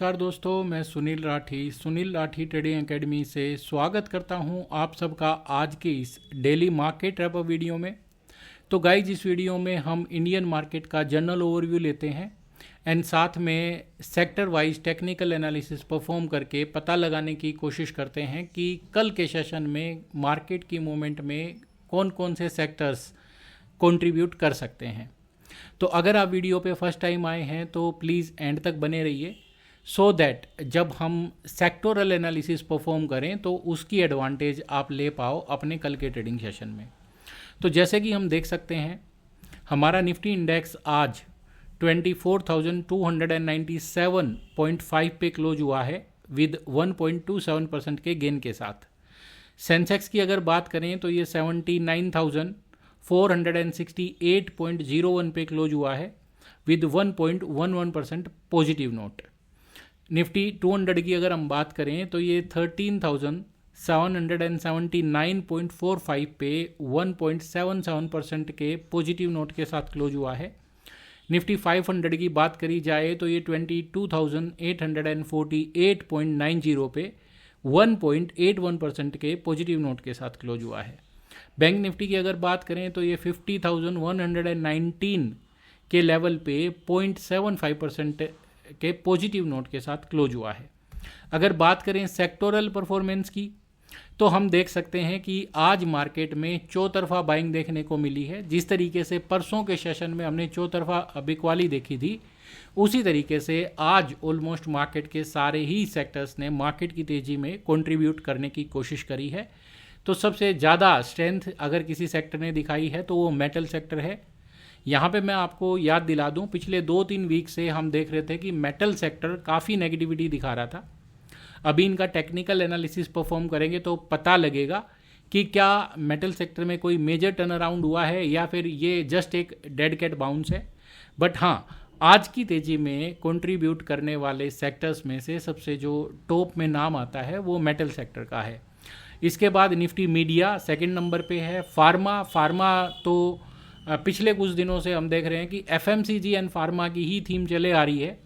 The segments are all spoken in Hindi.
नमस्कार दोस्तों, मैं सुनील राठी ट्रेडिंग एकेडमी से स्वागत करता हूं आप सबका आज के इस daily market wrap up video में। तो गाइज, इस वीडियो में हम इंडियन मार्केट का जनरल ओवरव्यू लेते हैं एंड साथ में sector wise technical analysis perform करके पता लगाने की कोशिश करते हैं कि कल के सेशन में मार्केट की मूवमेंट में कौन कौन से सेक्टर्स कंट्रीब्यूट कर सकते हैं। तो अगर आप वीडियो पे फर्स्ट टाइम आए हैं तो प्लीज़ एंड तक बने रहिए सो दैट जब हम सेक्टोरल एनालिसिस परफॉर्म करें तो उसकी एडवांटेज आप ले पाओ अपने कल के ट्रेडिंग सेशन में। तो जैसे कि हम देख सकते हैं, हमारा निफ्टी इंडेक्स आज 24,297.5 पे क्लोज हुआ है विद 1.27% के गेन के साथ। सेंसेक्स की अगर बात करें तो ये 79,468.01 पे क्लोज हुआ है विद 1.11% पॉजिटिव नोट। निफ्टी 200 की अगर हम बात करें तो ये 13,779.45 पे 1.77% के पॉजिटिव नोट के साथ क्लोज हुआ है। निफ्टी 500 की बात करी जाए तो ये 22,848.90 पे 1.81% के पॉजिटिव नोट के साथ क्लोज हुआ है। बैंक निफ्टी की अगर बात करें तो ये 50,119 के लेवल पे 0.75% के पॉजिटिव नोट के साथ क्लोज हुआ है। अगर बात करें सेक्टोरल परफॉर्मेंस की तो हम देख सकते हैं कि आज मार्केट में चौतरफा बाइंग देखने को मिली है। जिस तरीके से परसों के सेशन में हमने चौतरफा बिकवाली देखी थी, उसी तरीके से आज ऑलमोस्ट मार्केट के सारे ही सेक्टर्स ने मार्केट की तेज़ी में कंट्रीब्यूट करने की कोशिश करी है। तो सबसे ज़्यादा स्ट्रेंथ अगर किसी सेक्टर ने दिखाई है तो वो मेटल सेक्टर है। यहाँ पे मैं आपको याद दिला दूँ, पिछले 2-3 वीक से हम देख रहे थे कि मेटल सेक्टर काफ़ी नेगेटिविटी दिखा रहा था। अभी इनका टेक्निकल एनालिसिस परफॉर्म करेंगे तो पता लगेगा कि क्या मेटल सेक्टर में कोई मेजर टर्न अराउंड हुआ है या फिर ये जस्ट एक डेड कैट बाउंस है। बट हाँ, आज की तेज़ी में कंट्रीब्यूट करने वाले सेक्टर्स में से सबसे जो टॉप में नाम आता है वो मेटल सेक्टर का है। इसके बाद निफ्टी मीडिया सेकंड नंबर पे है। फार्मा तो पिछले कुछ दिनों से हम देख रहे हैं कि एफएमसीजी एंड फार्मा की ही थीम चले आ रही है,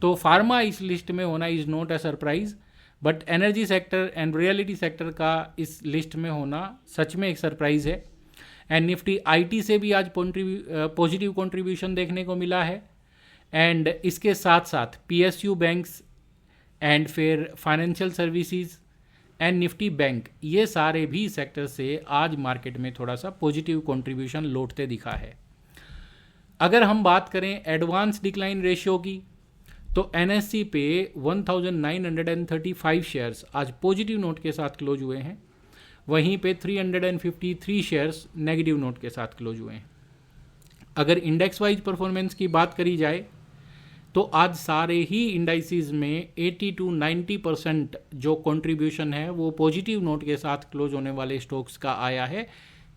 तो फार्मा इस लिस्ट में होना is not a surprise. But energy sector and reality sector का इस लिस्ट में होना सच में एक सरप्राइज है। एंड निफ्टी आईटी से भी आज पॉजिटिव कंट्रीब्यूशन देखने को मिला है। एंड इसके साथ साथ पीएसयू बैंक्स एंड फिर financial services and Nifty bank, ये सारे भी सेक्टर से आज मार्केट में थोड़ा सा पॉजिटिव कंट्रीब्यूशन लौटते दिखा है। अगर हम बात करें एडवांस डिक्लाइन रेशियो की तो एनएससी पे 1935 शेयर्स आज पॉजिटिव नोट के साथ क्लोज हुए हैं। वहीं पे 353 शेयर्स नेगेटिव नोट के साथ क्लोज हुए हैं। अगर इंडेक्स वाइज परफॉर्मेंस की बात करी जाए तो आज सारे ही इंडाइसिस में 80 to 90% जो कंट्रीब्यूशन है वो पॉजिटिव नोट के साथ क्लोज होने वाले स्टॉक्स का आया है,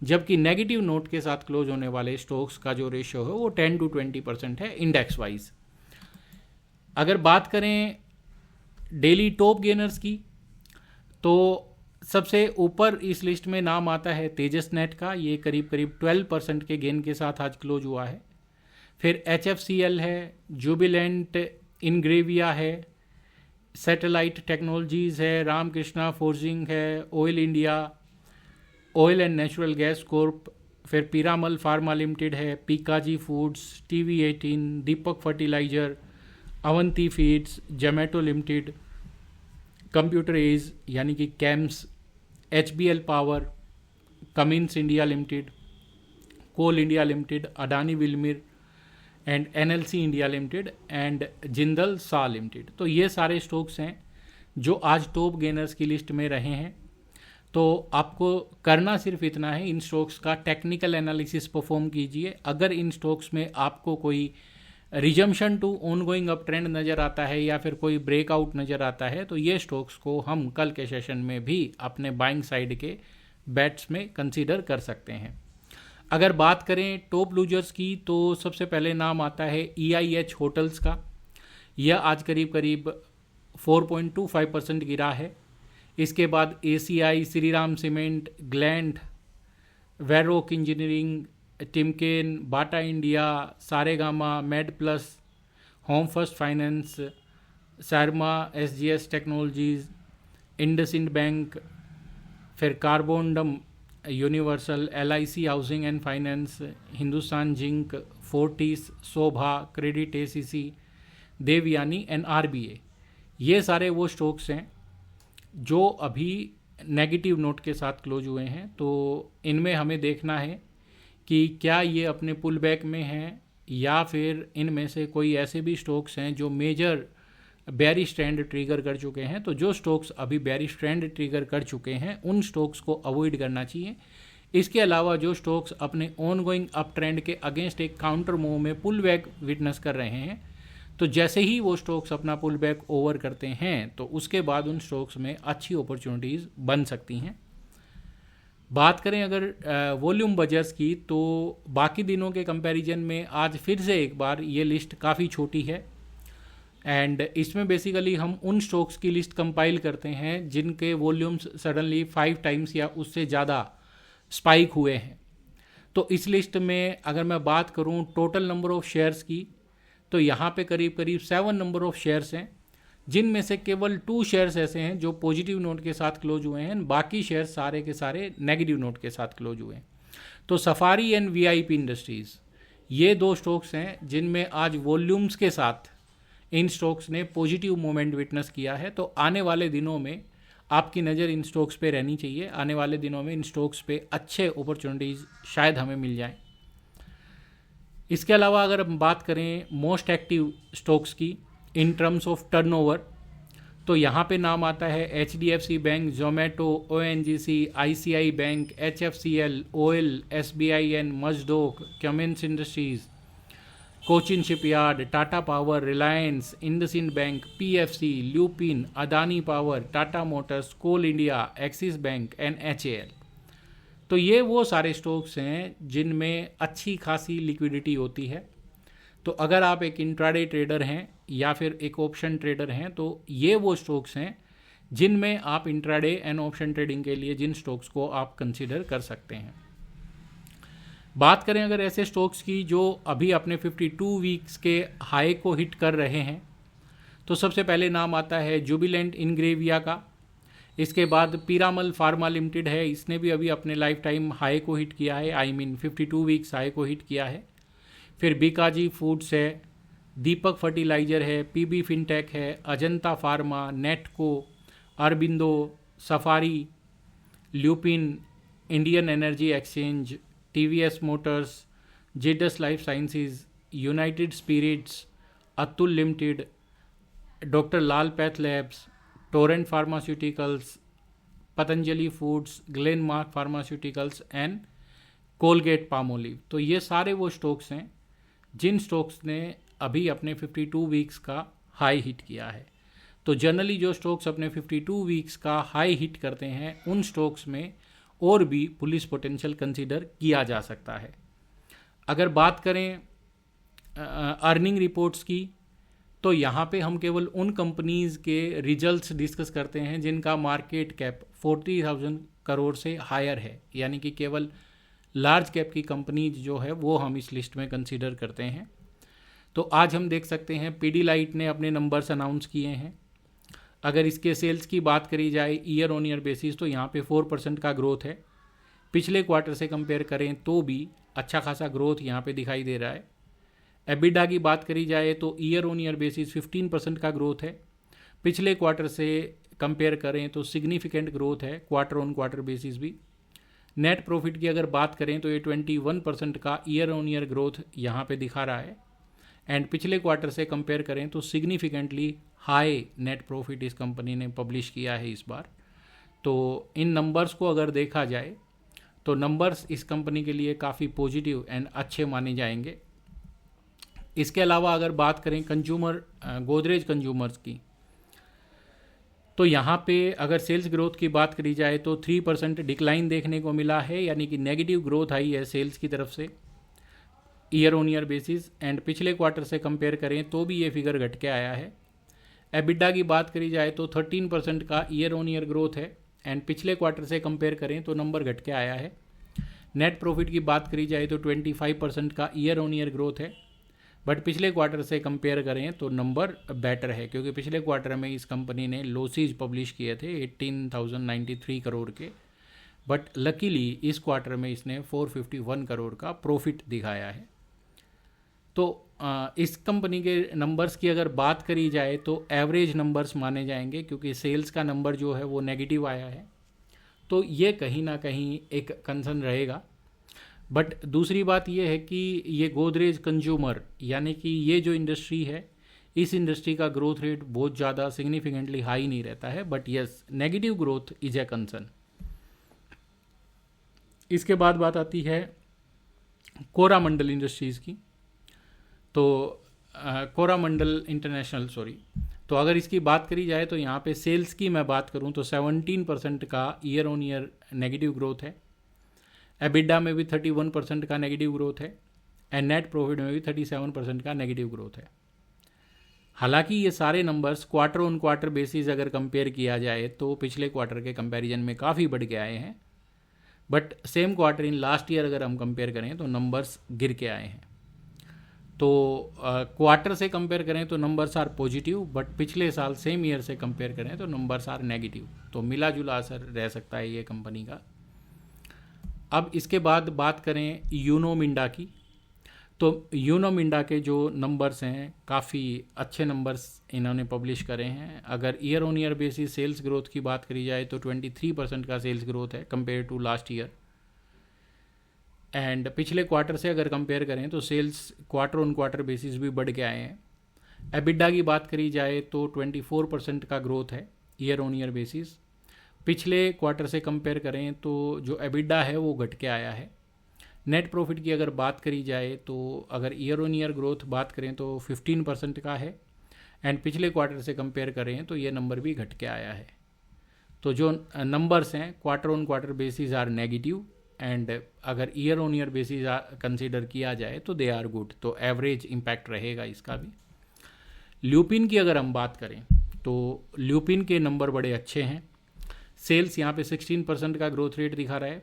जबकि नेगेटिव नोट के साथ क्लोज होने वाले स्टॉक्स का जो रेशियो है वो 10 to 20% है इंडेक्स वाइज। अगर बात करें डेली टॉप गेनर्स की तो सबसे ऊपर इस लिस्ट में नाम आता है तेजस नेट का। ये करीब 12% के गेन के साथ आज क्लोज हुआ है। फिर HFCL है, जुबिलेंट इनग्रेविया है, सैटेलाइट टेक्नोलॉजीज़ है, रामकृष्णा फोर्जिंग है, oil India, oil and natural gas corp, फिर पीरामल फार्मा लिमिटेड है, पीकाजी foods, TV18, Deepak fertiliser, Avanti feeds, Zomato limited, computer age यानी कि CAMS, HBL power, Cummins India limited, coal India limited, Adani Wilmar and NLC India limited and Jindal saw limited. तो ये सारे स्टॉक्स हैं जो आज टॉप गेनर्स की लिस्ट में रहे हैं। तो आपको करना सिर्फ इतना है, इन स्टॉक्स का टेक्निकल एनालिसिस परफॉर्म कीजिए। अगर इन स्टॉक्स में आपको कोई resumption to ongoing uptrend नज़र आता है या फिर कोई ब्रेकआउट नज़र आता है तो ये स्टॉक्स को हम कल के सेशन में भी अपने बाइंग साइड के बेट्स में कंसीडर कर सकते हैं। अगर बात करें टॉप लूजर्स की तो सबसे पहले नाम आता है EIH होटल्स का। यह आज करीब 4.25% गिरा है। इसके बाद ACI, Shriram cement, Gland, Varroc engineering, Timken, Bata India, Saregama, Med plus, home first finance, सारमा, SGS टेक्नोलॉजीज़, इंडसइंड बैंक, फिर Carborundum, universal, LIC housing and finance, Hindustan zinc, Fortis, Sobha, credit ACC, Devyani and RBA। ये सारे वो स्टॉक्स हैं जो अभी नेगेटिव नोट के साथ क्लोज हुए हैं। तो इनमें हमें देखना है कि क्या ये अपने पुल बैक में हैं या फिर इनमें से कोई ऐसे भी स्टॉक्स हैं जो मेजर बेयरिश ट्रेंड ट्रिगर कर चुके हैं। तो जो स्टॉक्स अभी बेयरिश ट्रेंड ट्रिगर कर चुके हैं उन स्टॉक्स को अवॉइड करना चाहिए। इसके अलावा जो स्टॉक्स अपने ऑनगोइंग अप ट्रेंड के अगेंस्ट एक काउंटर मूव में पुल बैक विटनेस कर रहे हैं, तो जैसे ही वो स्टॉक्स अपना पुल बैक ओवर करते हैं तो उसके बाद उन स्टॉक्स में अच्छी अपॉर्चुनिटीज़ बन सकती हैं। बात करें अगर वॉल्यूम बजर्स की, तो बाकी दिनों के कंपैरिजन में आज फिर से एक बार ये लिस्ट काफ़ी छोटी है एंड इसमें बेसिकली हम उन स्टॉक्स की लिस्ट कंपाइल करते हैं जिनके वॉल्यूम्स सडनली 5 टाइम्स या उससे ज़्यादा स्पाइक हुए हैं। तो इस लिस्ट में अगर मैं बात करूं टोटल नंबर ऑफ शेयर्स की, तो यहाँ पे करीब करीब 7 नंबर ऑफ शेयर्स हैं, जिनमें से केवल 2 शेयर्स ऐसे हैं जो पॉजिटिव नोट के साथ क्लोज हुए हैं, बाकी शेयर्स सारे के सारे नेगेटिव नोट के साथ क्लोज हुए हैं। तो सफारी एंड VIP इंडस्ट्रीज़, ये 2 स्टॉक्स हैं जिनमें आज वॉल्यूम्स के साथ इन स्टॉक्स ने पॉजिटिव मोमेंट विटनेस किया है। तो आने वाले दिनों में आपकी नज़र इन स्टॉक्स पे रहनी चाहिए। आने वाले दिनों में इन स्टॉक्स पे अच्छे अपॉर्चुनिटीज़ शायद हमें मिल जाएं। इसके अलावा अगर हम बात करें मोस्ट एक्टिव स्टॉक्स की इन टर्म्स ऑफ टर्नओवर, तो यहाँ पे नाम आता है HDFC bank, Zomato, ONGC, ICI bank, HFCL, OIL, SBIN, मजदोक, Cummins industries, Cochin shipyard, Tata power, Reliance, IndusInd bank, PFC, Lupin, Adani power, Tata motors, coal India, Axis bank and HAL। तो ये वो सारे स्टॉक्स हैं जिनमें अच्छी खासी लिक्विडिटी होती है। तो अगर आप एक इंट्राडे ट्रेडर हैं या फिर एक ऑप्शन ट्रेडर हैं, तो ये वो स्टॉक्स हैं जिनमें आप इंट्राडे एंड ऑप्शन ट्रेडिंग के लिए जिन स्टॉक्स को आप कंसीडर कर सकते हैं। बात करें अगर ऐसे स्टॉक्स की जो अभी अपने 52 वीक्स के हाई को हिट कर रहे हैं, तो सबसे पहले नाम आता है जुबिलेंट इंग्रेविया का। इसके बाद पीरामल फार्मा लिमिटेड है, इसने भी अभी अपने लाइफ टाइम हाई को हिट किया है, 52 वीक्स हाई को हिट किया है। फिर बीकाजी फूड्स है, दीपक फर्टिलाइजर है, PB फिनटेक है, Ajanta pharma, Natco, Aurobindo, Safari, Lupin, Indian energy exchange, TVS motors, Zydus life sciences, united spirits, Atul limited, doctor Lal path labs, Torrent pharmaceuticals, Patanjali foods, Glenmark pharmaceuticals and Colgate Palmolive. तो ये सारे वो स्टॉक्स हैं जिन स्टॉक्स ने अभी अपने 52 वीक्स का हाई हिट किया है। तो जनरली जो स्टॉक्स अपने 52 वीक्स का हाई हिट करते हैं उन स्टॉक्स में और भी पुलिस पोटेंशियल कंसीडर किया जा सकता है। अगर बात करें अर्निंग रिपोर्ट्स की, तो यहाँ पे हम केवल उन कंपनीज़ के रिजल्ट्स डिस्कस करते हैं जिनका मार्केट कैप 40,000 करोड़ से हायर है, यानी कि केवल लार्ज कैप की कंपनीज जो है वो हम इस लिस्ट में कंसीडर करते हैं। तो आज हम देख सकते हैं पीडीलाइट ने अपने नंबर्स अनाउंस किए हैं। अगर इसके सेल्स की बात करी जाए ईयर ऑन ईयर बेसिस, तो यहाँ पे 4% का ग्रोथ है। पिछले क्वार्टर से कंपेयर करें तो भी अच्छा खासा ग्रोथ यहाँ पे दिखाई दे रहा है। एबिडा की बात करी जाए तो ईयर ऑन ईयर बेसिस 15% का ग्रोथ है। पिछले क्वार्टर से कंपेयर करें तो सिग्निफिकेंट ग्रोथ है क्वार्टर ऑन क्वार्टर बेसिस भी। नेट प्रॉफिट की अगर बात करें तो ये 21% का ईयर ऑन ईयर ग्रोथ यहाँ पे दिखा रहा है। एंड पिछले क्वार्टर से कंपेयर करें तो सिग्निफिकेंटली हाई नेट प्रॉफिट इस कंपनी ने पब्लिश किया है इस बार। तो इन नंबर्स को अगर देखा जाए तो नंबर्स इस कंपनी के लिए काफ़ी पॉजिटिव एंड अच्छे माने जाएंगे। इसके अलावा अगर बात करें कंज्यूमर गोदरेज कंज्यूमर्स की, तो यहाँ पे अगर सेल्स ग्रोथ की बात करी जाए तो 3% डिक्लाइन देखने को मिला है, यानी कि नेगेटिव ग्रोथ आई है सेल्स की तरफ से year on year basis. And पिछले क्वार्टर से कंपेयर करें तो भी ये फिगर घट के आया है। एबिडा की बात करी जाए तो 13% का ईयर ऑन ईयर ग्रोथ है एंड पिछले क्वार्टर से कंपेयर करें तो नंबर घट के आया है। नेट प्रॉफिट की बात करी जाए तो 25% का ईयर ऑन ईयर ग्रोथ है। बट पिछले क्वार्टर से कंपेयर करें तो नंबर बेटर है, क्योंकि पिछले क्वार्टर में इस कंपनी ने लॉसेज पब्लिश किए थे 18,093 करोड़ के, बट लकीली इस क्वार्टर में इसने 451 करोड़ का प्रॉफिट दिखाया है। तो इस कंपनी के नंबर्स की अगर बात करी जाए तो एवरेज नंबर्स माने जाएंगे, क्योंकि सेल्स का नंबर जो है वो नेगेटिव आया है, तो ये कहीं ना कहीं एक कंसर्न रहेगा। बट दूसरी बात ये है कि ये गोदरेज कंज्यूमर यानी कि ये जो इंडस्ट्री है, इस इंडस्ट्री का ग्रोथ रेट बहुत ज़्यादा सिग्निफिकेंटली हाई नहीं रहता है, but yes negative growth is a concern. इसके बाद बात आती है कोरामंडल इंडस्ट्रीज़ की। तो कोरामंडल इंटरनेशनल तो अगर इसकी बात करी जाए तो यहाँ पे सेल्स की मैं बात करूँ तो 17% का year on year negative growth है, एबिडा में भी 31% का नेगेटिव ग्रोथ है, एंड नेट प्रॉफिट में भी 37% का नेगेटिव ग्रोथ है। हालांकि ये सारे numbers quarter on quarter basis अगर कंपेयर किया जाए तो पिछले क्वार्टर के कंपैरिजन में काफ़ी बढ़ के आए हैं, but same quarter in last year अगर हम कंपेयर करें तो नंबर्स गिर के आए हैं। तो क्वार्टर से कंपेयर करें तो नंबर्स आर पॉजिटिव, बट पिछले साल सेम ईयर से कंपेयर करें तो नंबर्स आर नेगेटिव। तो मिला जुला असर रह सकता है ये कंपनी का। अब इसके बाद बात करें यूनो मिंडा की, तो यूनो मिंडा के जो नंबर्स हैं काफ़ी अच्छे नंबर्स इन्होंने पब्लिश करे हैं। अगर year on year basis sales growth की बात करी जाए तो 23% का सेल्स ग्रोथ है compare to last year, and पिछले क्वार्टर से अगर कंपेयर करें तो sales quarter on quarter basis भी बढ़ के आए हैं। एबिडा की बात करी जाए तो 24% का ग्रोथ है ईयर ऑन ईयर बेसिस। पिछले क्वार्टर से कंपेयर करें तो जो एबिडा है वो घट के आया है। नेट प्रॉफिट की अगर बात करी जाए तो अगर ईयर ऑन ईयर ग्रोथ बात करें तो 15% का है, एंड पिछले क्वार्टर से कंपेयर करें तो ये नंबर भी घट के आया है। तो जो नंबर्स हैं quarter on quarter basis are negative, and अगर year on year basis consider किया जाए तो दे आर गुड। तो एवरेज इम्पैक्ट रहेगा इसका भी। ल्यूपिन की अगर हम बात करें तो ल्यूपिन के नंबर बड़े अच्छे हैं। सेल्स यहाँ पे 16% का ग्रोथ रेट दिखा रहा है।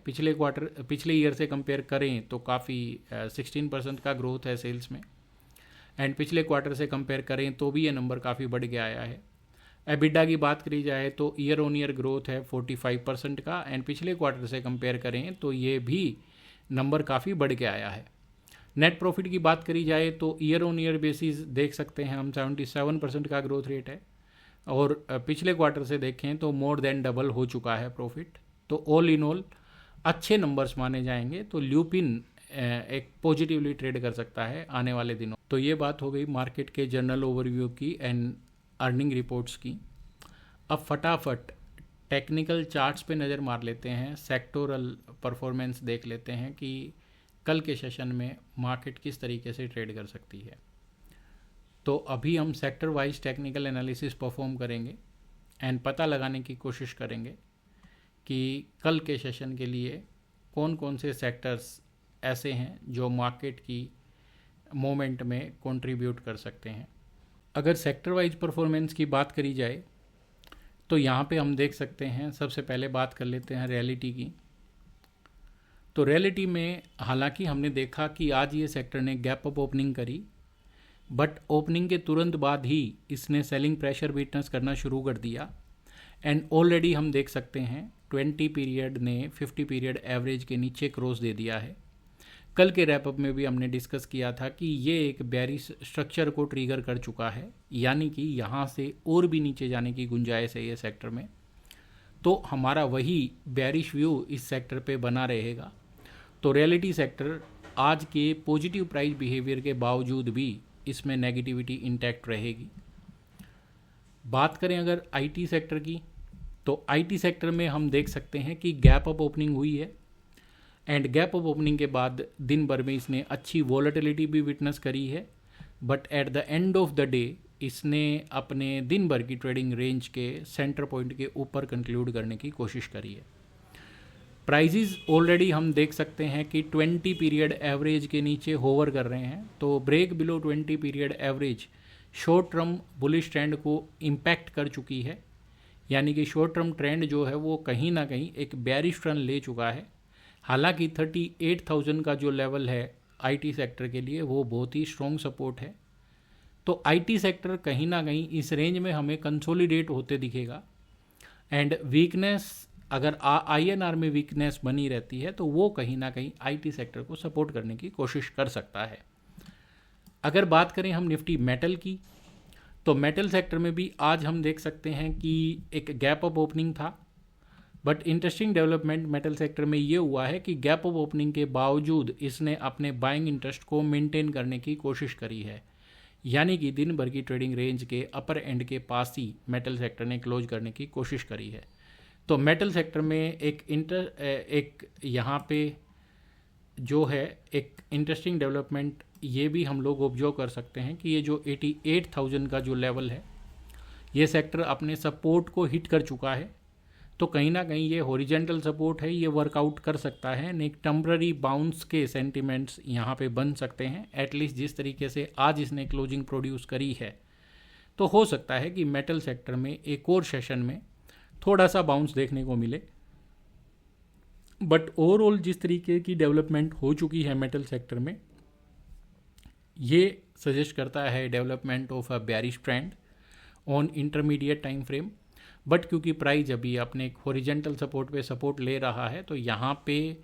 पिछले ईयर से कंपेयर करें तो काफ़ी 16% का ग्रोथ है सेल्स में, एंड पिछले क्वार्टर से कंपेयर करें तो भी ये नंबर काफ़ी बढ़ के आया है। एबिडा की बात करी जाए तो ईयर ऑन ईयर ग्रोथ है 45% का, एंड पिछले क्वार्टर से कंपेयर करें तो ये भी नंबर काफ़ी बढ़ के आया है। नेट प्रॉफिट की बात करी जाए तो ईयर ऑन ईयर बेसिस देख सकते हैं हम 77% का ग्रोथ रेट है, और पिछले क्वार्टर से देखें तो मोर देन डबल हो चुका है प्रॉफिट। तो ऑल इन ऑल अच्छे नंबर्स माने जाएंगे। तो ल्यूपिन एक पॉजिटिवली ट्रेड कर सकता है आने वाले दिनों। तो ये बात हो गई मार्केट के जनरल ओवरव्यू की एंड अर्निंग रिपोर्ट्स की। अब फटाफट टेक्निकल चार्ट्स पे नज़र मार लेते हैं, सेक्टोरल परफॉर्मेंस देख लेते हैं कि कल के सेशन में मार्केट किस तरीके से ट्रेड कर सकती है। तो अभी हम sector wise technical analysis perform करेंगे एंड पता लगाने की कोशिश करेंगे कि कल के सेशन के लिए कौन कौन से सेक्टर्स ऐसे हैं जो मार्केट की मोमेंट में कंट्रीब्यूट कर सकते हैं। अगर सेक्टर वाइज परफॉर्मेंस की बात करी जाए तो यहाँ पे हम देख सकते हैं, सबसे पहले बात कर लेते हैं रियलिटी की। तो रियलिटी में हालांकि हमने देखा कि आज ये सेक्टर ने गैप अप ओपनिंग करी, बट ओपनिंग के तुरंत बाद ही इसने सेलिंग प्रेशर विटनेस करना शुरू कर दिया, एंड ऑलरेडी हम देख सकते हैं 20 पीरियड ने 50 पीरियड एवरेज के नीचे क्रॉस दे दिया है। कल के रैपअप में भी हमने डिस्कस किया था कि ये एक बेयरिश स्ट्रक्चर को ट्रिगर कर चुका है, यानी कि यहाँ से और भी नीचे जाने की गुंजाइश है ये सेक्टर में। तो हमारा वही बेयरिश व्यू इस सेक्टर पे बना रहेगा। तो रियलिटी सेक्टर आज के पॉजिटिव प्राइस बिहेवियर के बावजूद भी इसमें नेगेटिविटी इंटैक्ट रहेगी। बात करें अगर आईटी सेक्टर की, तो आईटी सेक्टर में हम देख सकते हैं कि गैप अप ओपनिंग हुई है, एंड गैप अप ओपनिंग के बाद दिन भर में इसने अच्छी वॉलेटिलिटी भी विटनेस करी है, but at the end of the day इसने अपने दिन भर की ट्रेडिंग रेंज के सेंटर पॉइंट के ऊपर कंक्लूड करने की कोशिश करी है। प्राइजेस ऑलरेडी हम देख सकते हैं कि 20 पीरियड एवरेज के नीचे होवर कर रहे हैं। तो break below 20 period average short term bullish trend को इम्पैक्ट कर चुकी है, यानी कि शॉर्ट टर्म ट्रेंड जो है वो कहीं ना कहीं एक बेयरिश टर्न ले चुका है। हालांकि 38,000 का जो लेवल है आईटी सेक्टर के लिए वो बहुत ही स्ट्रॉन्ग सपोर्ट है। तो आईटी सेक्टर कहीं ना कहीं इस रेंज में हमें कंसोलिडेट होते दिखेगा। एंड वीकनेस, अगर आईएनआर में वीकनेस बनी रहती है तो वो कहीं ना कहीं आईटी सेक्टर को सपोर्ट करने की कोशिश कर सकता है। अगर बात करें हम निफ्टी मेटल की, तो मेटल सेक्टर में भी आज हम देख सकते हैं कि एक गैप अप ओपनिंग था। But interesting development metal sector में ये हुआ है कि गैप अप ओपनिंग के बावजूद इसने अपने बाइंग इंटरेस्ट को मेंटेन करने की कोशिश करी है, यानी कि दिन भर की ट्रेडिंग रेंज के अपर एंड के पास ही मेटल सेक्टर ने क्लोज करने की कोशिश करी है। तो मेटल सेक्टर में एक यहाँ पे जो है एक इंटरेस्टिंग डेवलपमेंट ये भी हम लोग ऑब्जर्व कर सकते हैं कि ये जो 88,000 का जो लेवल है, ये सेक्टर अपने सपोर्ट को हिट कर चुका है। तो कहीं ना कहीं ये हॉरिजेंटल सपोर्ट है, ये वर्कआउट कर सकता है। एक टेम्पररी बाउंस के सेंटिमेंट्स यहाँ पे बन सकते हैं। एटलीस्ट जिस तरीके से आज इसने क्लोजिंग प्रोड्यूस करी है, तो हो सकता है कि मेटल सेक्टर में एक और सेशन में थोड़ा सा बाउंस देखने को मिले। बट ओवरऑल जिस तरीके की डेवलपमेंट हो चुकी है मेटल सेक्टर में, ये सजेस्ट करता है development of a bearish trend on intermediate time frame. But क्योंकि प्राइस अभी अपने एक हॉरिजेंटल सपोर्ट पे सपोर्ट ले रहा है, तो यहाँ पे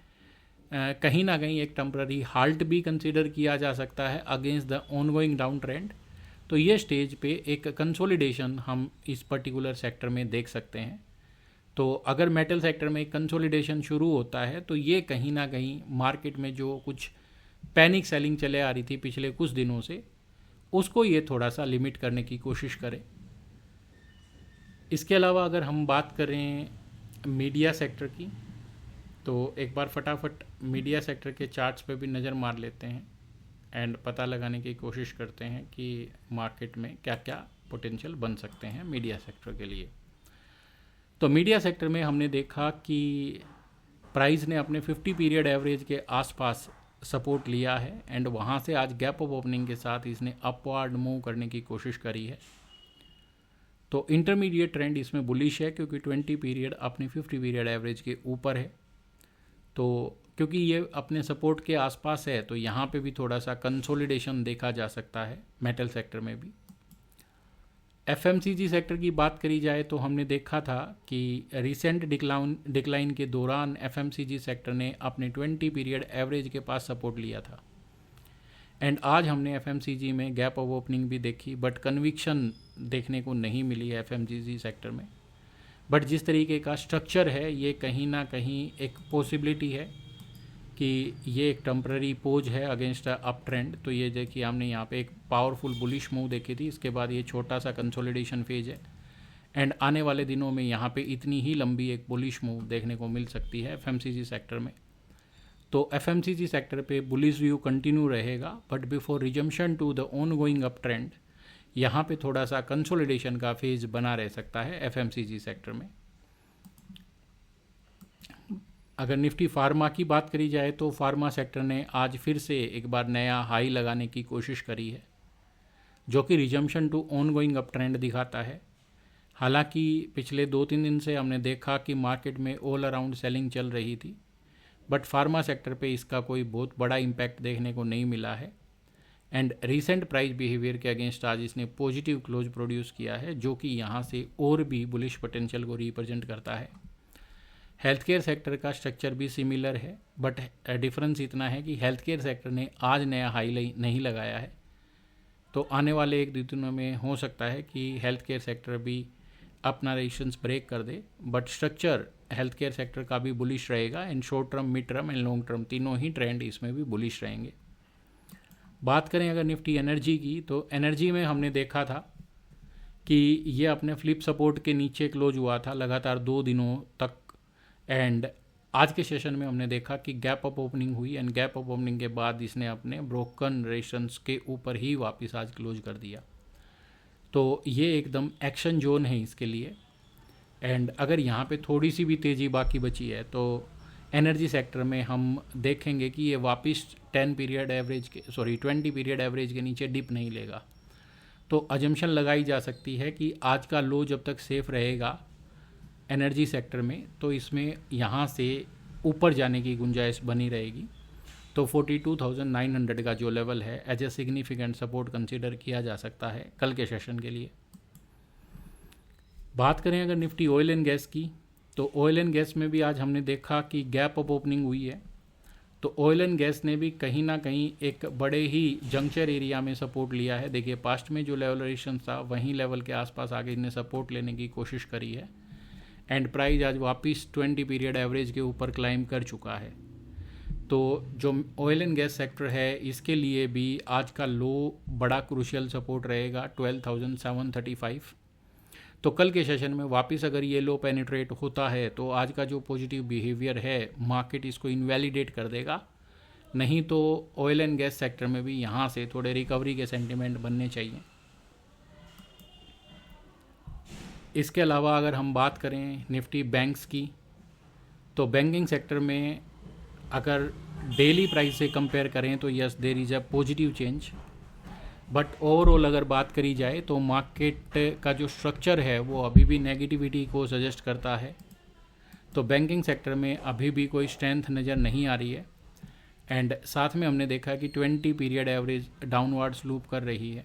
कहीं ना कहीं एक टेम्पररी हाल्ट भी कंसीडर किया जा सकता है against the ongoing down trend. तो ये स्टेज पे एक कंसोलिडेशन हम इस पर्टिकुलर सेक्टर में देख सकते हैं। तो अगर मेटल सेक्टर में एक कंसोलिडेशन शुरू होता है, तो ये कहीं ना कहीं मार्केट में जो कुछ पैनिक सेलिंग चले आ रही थी पिछले कुछ दिनों से, उसको ये थोड़ा सा लिमिट करने की कोशिश करे। इसके अलावा अगर हम बात करें मीडिया सेक्टर की, तो एक बार फटाफट मीडिया सेक्टर के चार्ट्स पे भी नज़र मार लेते हैं एंड पता लगाने की कोशिश करते हैं कि मार्केट में क्या क्या पोटेंशियल बन सकते हैं मीडिया सेक्टर के लिए। तो मीडिया सेक्टर में हमने देखा कि प्राइस ने अपने 50 पीरियड एवरेज के आसपास सपोर्ट लिया है एंड वहाँ से आज गैप अप ओपनिंग के साथ इसने अपवर्ड मूव करने की कोशिश करी है। तो इंटरमीडिएट ट्रेंड इसमें बुलिश है क्योंकि 20 पीरियड अपने 50 पीरियड एवरेज के ऊपर है। तो क्योंकि ये अपने सपोर्ट के आसपास है, तो यहाँ पे भी थोड़ा सा कंसोलिडेशन देखा जा सकता है मेटल सेक्टर में भी। एफएमसीजी सेक्टर की बात करी जाए तो हमने देखा था कि रिसेंट डिक्लाइन के दौरान एफएमसीजी सेक्टर ने अपने 20 पीरियड एवरेज के पास सपोर्ट लिया था एंड आज हमने एफएमसीजी में गैप ऑफ ओपनिंग भी देखी, बट कन्विक्शन देखने को नहीं मिली है एफएमसीजी सेक्टर में। बट जिस तरीके का स्ट्रक्चर है, ये कहीं ना कहीं एक पॉसिबिलिटी है कि ये एक टेम्पररी पोज है अगेंस्ट अप ट्रेंड। तो ये देखिए हमने यहाँ पे एक पावरफुल बुलिश मूव देखी थी, इसके बाद ये छोटा सा कंसोलिडेशन फेज है एंड आने वाले दिनों में यहाँ पे इतनी ही लंबी एक बुलिश मूव देखने को मिल सकती है एफएमसीजी सेक्टर में। तो एफएमसीजी सेक्टर पे बुलिश व्यू कंटिन्यू रहेगा, but before resumption to the ongoing up trend यहाँ पे थोड़ा सा कंसोलिडेशन का फेज बना रह सकता है एफएमसीजी सेक्टर में। अगर निफ्टी फार्मा की बात करी जाए तो फार्मा सेक्टर ने आज फिर से एक बार नया हाई लगाने की कोशिश करी है, जो कि resumption to ongoing up trend दिखाता है। हालांकि पिछले 2-3 दिन से हमने देखा कि मार्केट में ऑल अराउंड सेलिंग चल रही थी, बट फार्मा सेक्टर पे इसका कोई बहुत बड़ा इम्पैक्ट देखने को नहीं मिला है एंड रीसेंट प्राइस बिहेवियर के अगेंस्ट आज इसने पॉजिटिव क्लोज प्रोड्यूस किया है, जो कि यहाँ से और भी बुलिश पोटेंशियल को रिप्रेजेंट करता है। हेल्थ केयर सेक्टर का स्ट्रक्चर भी सिमिलर है, बट डिफरेंस इतना है कि हेल्थ केयर सेक्टर ने आज नया हाई नहीं लगाया है। तो आने वाले 1-2 दिनों में हो सकता है कि हेल्थ केयर सेक्टर भी अपना रेजिस्टेंस ब्रेक कर दे, but structure health care sector का भी बुलिश रहेगा and short term, mid term and long term तीनों ही ट्रेंड इसमें भी बुलिश रहेंगे। बात करें अगर निफ्टी एनर्जी की, तो एनर्जी में हमने देखा था कि ये अपने फ्लिप सपोर्ट के नीचे क्लोज हुआ था लगातार 2 दिनों तक एंड आज के सेशन में हमने देखा कि गैप अप ओपनिंग हुई एंड गैप अप ओपनिंग के बाद इसने अपने ब्रोकन रेजिस्टेंस के ऊपर ही वापस आज क्लोज कर दिया। तो ये एकदम एक्शन जोन है इसके लिए एंड अगर यहाँ पे थोड़ी सी भी तेज़ी बाकी बची है तो एनर्जी सेक्टर में हम देखेंगे कि ये वापस 20 पीरियड एवरेज के नीचे डिप नहीं लेगा। तो अजम्पशन लगाई जा सकती है कि आज का लो जब तक सेफ रहेगा एनर्जी सेक्टर में, तो इसमें यहाँ से ऊपर जाने की गुंजाइश बनी रहेगी। तो 42,900 का जो लेवल है as a significant support consider किया जा सकता है कल के सेशन के लिए। बात करें अगर निफ्टी ऑयल एंड गैस की, तो ऑयल एंड गैस में भी आज हमने देखा कि गैप अप ओपनिंग हुई है। तो ऑयल एंड गैस ने भी कहीं ना कहीं एक बड़े ही जंक्चर एरिया में सपोर्ट लिया है। देखिए पास्ट में जो लेवल रेजिस्टेंस था वहीं लेवल के आसपास आगे इन्हें सपोर्ट लेने की कोशिश करी है एंड प्राइस आज वापस 20 पीरियड एवरेज के ऊपर क्लाइम कर चुका है। तो जो ऑयल एंड गैस सेक्टर है इसके लिए भी आज का लो बड़ा क्रूशियल सपोर्ट रहेगा 12,735। तो कल के सेशन में वापस अगर ये लो पेनिट्रेट होता है तो आज का जो पॉजिटिव बिहेवियर है मार्केट इसको इनवैलिडेट कर देगा, नहीं तो ऑयल एंड गैस सेक्टर में भी यहाँ से थोड़े रिकवरी के सेंटिमेंट बनने चाहिए। इसके अलावा अगर हम बात करें निफ्टी बैंक्स की, तो बैंकिंग सेक्टर में अगर डेली प्राइस से कंपेयर करें तो yes there is a positive change, but overall अगर बात करी जाए तो मार्केट का जो स्ट्रक्चर है वो अभी भी नेगेटिविटी को सजेस्ट करता है। तो बैंकिंग सेक्टर में अभी भी कोई स्ट्रेंथ नज़र नहीं आ रही है एंड साथ में हमने देखा कि 20 पीरियड एवरेज डाउनवर्ड्स लूप कर रही है।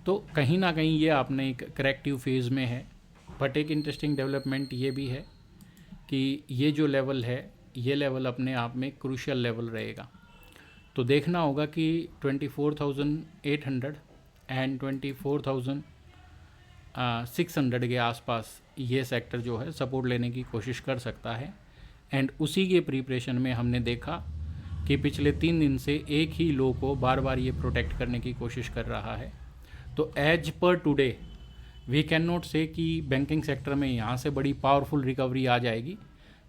तो कहीं ना कहीं ये आपने एक करेक्टिव फेज़ में है। बट एक इंटरेस्टिंग डेवलपमेंट ये भी है कि ये जो लेवल है ये लेवल अपने आप में क्रूशियल लेवल रहेगा। तो देखना होगा कि 24,800 एंड 24,600 के आसपास ये सेक्टर जो है सपोर्ट लेने की कोशिश कर सकता है एंड उसी के प्रिपरेशन में हमने देखा कि पिछले 3 दिन से एक ही लो को बार बार ये प्रोटेक्ट करने की कोशिश कर रहा है। तो as per today we can not से कि बैंकिंग सेक्टर में यहाँ से बड़ी पावरफुल रिकवरी आ जाएगी,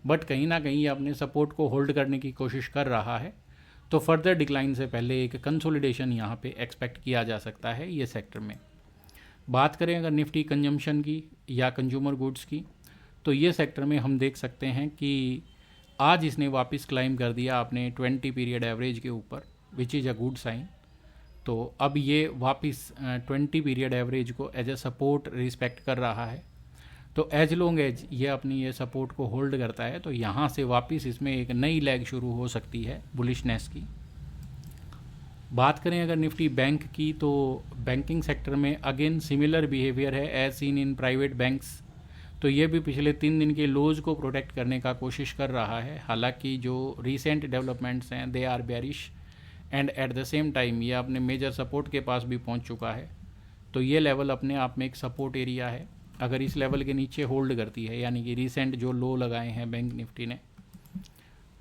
बट कहीं ना कहीं ये अपने सपोर्ट को होल्ड करने की कोशिश कर रहा है। तो फर्दर डिक्लाइन से पहले एक कंसोलिडेशन यहाँ पे एक्सपेक्ट किया जा सकता है ये सेक्टर में। बात करें अगर निफ्टी कंजम्पशन की या कंज्यूमर गुड्स की, तो ये सेक्टर में हम देख सकते हैं कि आज इसने वापस क्लाइम कर दिया अपने 20 पीरियड एवरेज के ऊपर, which is a good sign. तो अब ये वापस 20 पीरियड एवरेज को एज ए सपोर्ट रिस्पेक्ट कर रहा है। तो एज लॉन्ग एज ये अपनी ये सपोर्ट को होल्ड करता है तो यहाँ से वापस इसमें एक नई लैग शुरू हो सकती है बुलिशनेस की। बात करें अगर निफ्टी बैंक की, तो बैंकिंग सेक्टर में अगेन सिमिलर बिहेवियर है as seen in private banks. तो ये भी पिछले 3 दिन के लोज को प्रोटेक्ट करने का कोशिश कर रहा है। हालांकि जो रिसेंट डेवलपमेंट्स हैं they are bearish and at the same time ये अपने मेजर सपोर्ट के पास भी पहुंच चुका है। तो ये लेवल अपने आप में एक सपोर्ट एरिया है। अगर इस लेवल के नीचे होल्ड करती है, यानी कि रिसेंट जो लो लगाए हैं बैंक निफ्टी ने,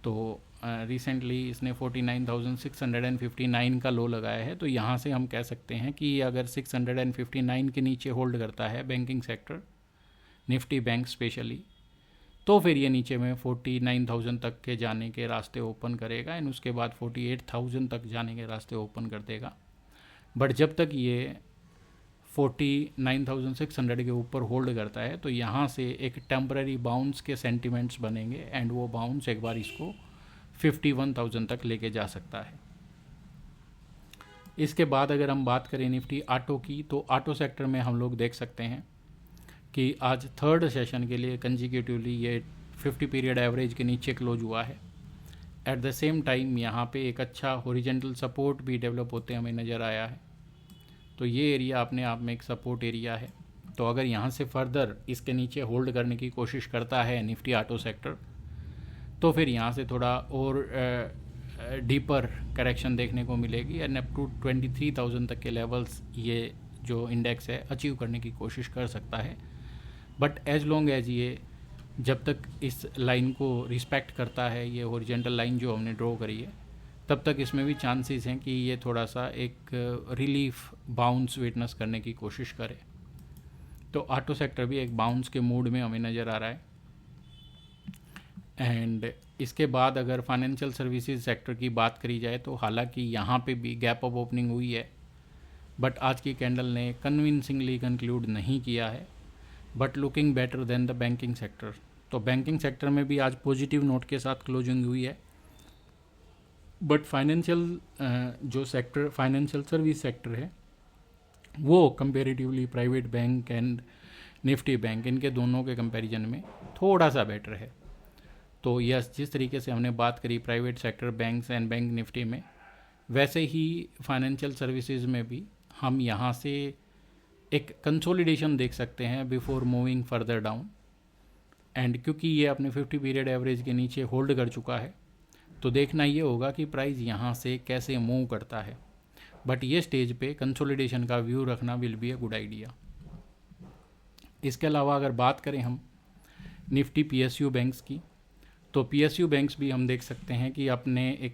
तो रिसेंटली इसने 49,659 का लो लगाया है। तो यहाँ से हम कह सकते हैं कि अगर 659 के नीचे होल्ड करता है banking sector, Nifty bank specially, तो फिर ये नीचे में 49,000 तक के जाने के रास्ते ओपन करेगा एंड उसके बाद 48,000 तक जाने के रास्ते ओपन कर देगा। बट जब तक ये 49,600 के ऊपर होल्ड करता है तो यहाँ से एक टेम्पररी बाउंस के सेंटिमेंट्स बनेंगे एंड वो बाउंस एक बार इसको 51,000 तक लेके जा सकता है। इसके बाद अगर हम बात करें निफ्टी ऑटो की, तो ऑटो सेक्टर में हम लोग देख सकते हैं कि आज थर्ड सेशन के लिए कंजिक्यूटिवली ये 50 पीरियड एवरेज के नीचे क्लोज हुआ है। एट द सेम टाइम यहाँ पे एक अच्छा हॉरिजॉन्टल सपोर्ट भी डेवलप होते हमें नज़र आया है। तो ये एरिया अपने आप में एक सपोर्ट एरिया है। तो अगर यहाँ से फर्दर इसके नीचे होल्ड करने की कोशिश करता है निफ्टी ऑटो सेक्टर, तो फिर यहाँ से थोड़ा और डीपर करेक्शन देखने को मिलेगी एंड अप टू 23,000 तक के लेवल्स ये जो इंडेक्स है अचीव करने की कोशिश कर सकता है। बट एज लॉन्ग एज ये जब तक इस लाइन को रिस्पेक्ट करता है, ये हॉरिजॉन्टल लाइन जो हमने ड्रॉ करी है, तब तक इसमें भी चांसेस हैं कि ये थोड़ा सा एक रिलीफ बाउंस विटनेस करने की कोशिश करे। तो ऑटो सेक्टर भी एक बाउंस के मूड में हमें नज़र आ रहा है। एंड इसके बाद अगर फाइनेंशियल सर्विसेज सेक्टर की बात करी जाए तो हालांकि यहाँ पे भी गैप अप ओपनिंग हुई है, बट आज की कैंडल ने कन्विंसिंगली कंक्लूड नहीं किया है, but looking better than the banking sector. तो बैंकिंग सेक्टर में भी आज पॉजिटिव नोट के साथ क्लोजिंग हुई है, बट फाइनेंशियल जो सेक्टर फाइनेंशियल सर्विस सेक्टर है वो comparatively private bank and Nifty bank, इनके दोनों के कंपैरिजन में थोड़ा सा बेटर है। तो यस, जिस तरीके से हमने बात करी private sector banks and bank Nifty में, वैसे ही फाइनेंशियल सर्विसेज में भी हम यहाँ से एक कंसोलिडेशन देख सकते हैं before moving further down. And क्योंकि ये अपने 50 पीरियड एवरेज के नीचे होल्ड कर चुका है, तो देखना ये होगा कि प्राइस यहाँ से कैसे मूव करता है। बट ये स्टेज पे कंसोलिडेशन का व्यू रखना will be a good idea. इसके अलावा अगर बात करें हम निफ्टी PSU बैंक्स की, तो PSU बैंक्स भी हम देख सकते हैं कि अपने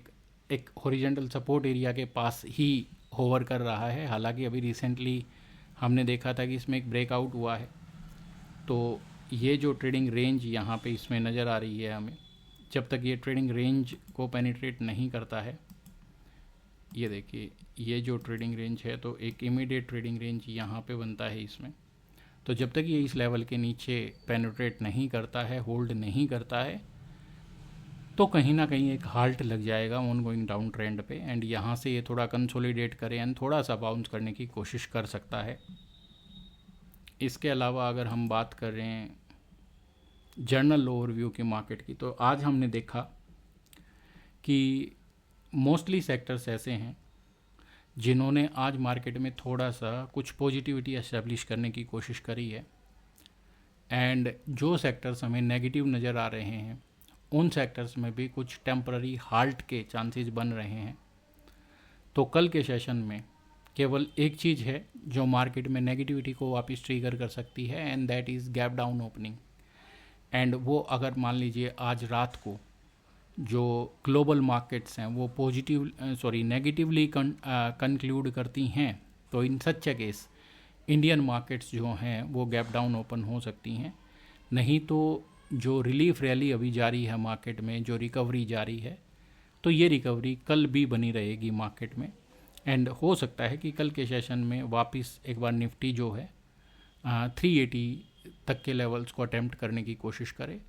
एक हॉरिजॉन्टल सपोर्ट एरिया के पास ही होवर कर रहा है। हालांकि अभी रिसेंटली हमने देखा था कि इसमें एक ब्रेकआउट हुआ है। तो ये जो ट्रेडिंग रेंज यहाँ पे इसमें नज़र आ रही है हमें, जब तक ये ट्रेडिंग रेंज को पेनिट्रेट नहीं करता है, ये देखिए ये जो ट्रेडिंग रेंज है, तो एक इमीडिएट ट्रेडिंग रेंज यहाँ पे बनता है इसमें। तो जब तक ये इस लेवल के नीचे पेनिट्रेट नहीं करता है, होल्ड नहीं करता है, तो कहीं ना कहीं एक हाल्ट लग जाएगा ऑन गोइंग डाउन ट्रेंड पे। एंड यहाँ से ये थोड़ा कंसोलिडेट करे एंड थोड़ा सा बाउंस करने की कोशिश कर सकता है। इसके अलावा अगर हम बात कर रहे हैं जर्नल ओवरव्यू की मार्केट की, तो आज हमने देखा कि मोस्टली सेक्टर्स ऐसे हैं जिन्होंने आज मार्केट में थोड़ा सा कुछ पॉजिटिविटी एस्टेब्लिश करने की कोशिश करी है। एंड जो सेक्टर्स हमें नेगेटिव नज़र आ रहे हैं, उन सेक्टर्स में भी कुछ टेम्पररी हाल्ट के चांसेस बन रहे हैं। तो कल के सेशन में केवल एक चीज़ है जो मार्केट में नेगेटिविटी को वापस ट्रिगर कर सकती है, and that is gap down opening. And वो अगर मान लीजिए आज रात को जो ग्लोबल मार्केट्स हैं वो नेगेटिवली कंक्लूड करती हैं, तो इन सच ए केस इंडियन मार्केट्स जो हैं वो गैप डाउन ओपन हो सकती हैं। नहीं तो जो रिलीफ रैली अभी जारी है मार्केट में, जो रिकवरी जारी है, तो ये रिकवरी कल भी बनी रहेगी मार्केट में। एंड हो सकता है कि कल के सेशन में वापस एक बार निफ्टी जो है 380 तक के लेवल्स को अटेम्प्ट करने की कोशिश करे।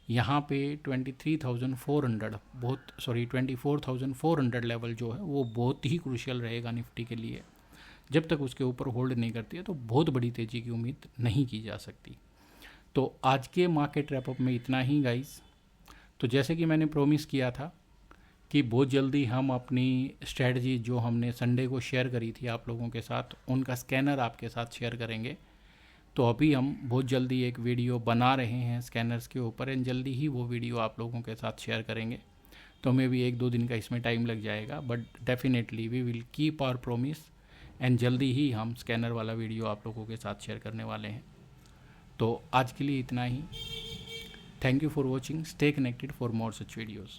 यहाँ पे 24,400 लेवल जो है वो बहुत ही क्रूशियल रहेगा निफ्टी के लिए। जब तक उसके ऊपर होल्ड नहीं करती है तो बहुत बड़ी तेज़ी की उम्मीद नहीं की जा सकती। तो आज के मार्केट रैपअप में इतना ही गाइस। तो जैसे कि मैंने प्रॉमिस किया था कि बहुत जल्दी हम अपनी स्ट्रेटजी जो हमने संडे को शेयर करी थी आप लोगों के साथ, उनका स्कैनर आपके साथ शेयर करेंगे। तो अभी हम बहुत जल्दी एक वीडियो बना रहे हैं स्कैनर्स के ऊपर, एंड जल्दी ही वो वीडियो आप लोगों के साथ शेयर करेंगे। तो हमें भी 1-2 दिन का इसमें टाइम लग जाएगा, but definitely we will keep our promise, and जल्दी ही हम स्कैनर वाला वीडियो आप लोगों के साथ शेयर करने वाले हैं। तो आज के लिए इतना ही। Thank you for watching. Stay connected for more such videos.